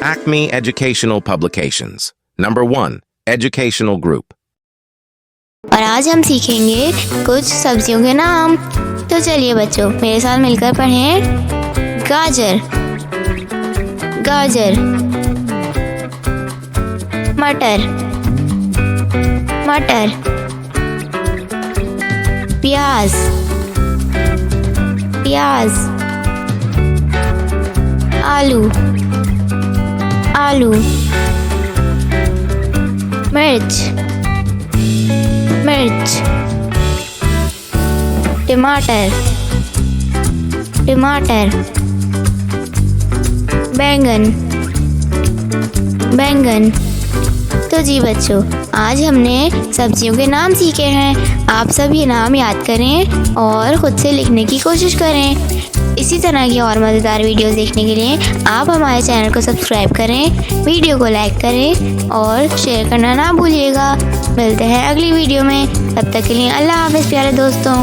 Acme Educational Publications. Number 1. Educational Group. और आज हम सीखेंगे कुछ सब्जियों के नाम। तो चलिए बच्चों, मेरे साथ मिलकर पढ़ें। गाजर, गाजर। मटर, मटर। प्याज, प्याज। आलू, आलू। मिर्च, मिर्च। टमाटर, टमाटर। बैंगन, बैंगन। तो जी बच्चों, आज हमने सब्जियों के नाम सीखे हैं। आप सब ये नाम याद करें और खुद से लिखने की कोशिश करें। इसी तरह की और मज़ेदार वीडियोस देखने के लिए आप हमारे चैनल को सब्सक्राइब करें, वीडियो को लाइक करें और शेयर करना ना भूलिएगा। मिलते हैं अगली वीडियो में, तब तक के लिए अल्लाह हाफ़िज़ प्यारे दोस्तों।